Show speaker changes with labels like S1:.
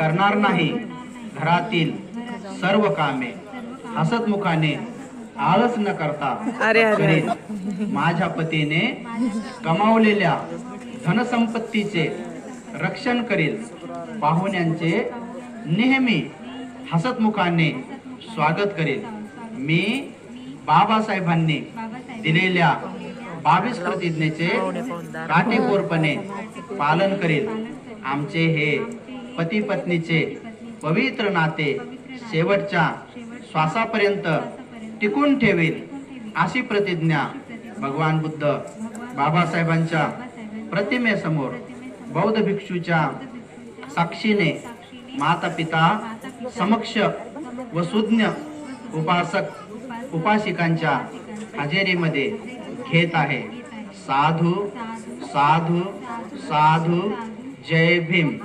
S1: करणार नाही घरातील सर्व कामे, हसतमुखाने आळस न करता करील. माझ्या पतीने कमावलेल्या धनसंपत्तीचे रक्षण करील. पाहुण्यांचे नेहमी हसतमुखाने स्वागत करेल. मी बाबासाहेबांनी दिलेल्या 22 प्रतिज्ञेचे काटेकोरपणे पालन करेल. आमचे हे पती पत्नीचे पवित्र नाते शेवटच्या श्वासापर्यंत टिकून ठेवेल अशी प्रतिज्ञा भगवान बुद्ध बाबासाहेबांच्या प्रतिमेसमोर बौद्ध भिक्षूच्या साक्षीने माता पिता समक्ष व सुज्ञ उपासक उपासिकांच्या हजेरीमध्ये घेत आहे. साधू साधू साधू. जय भीम.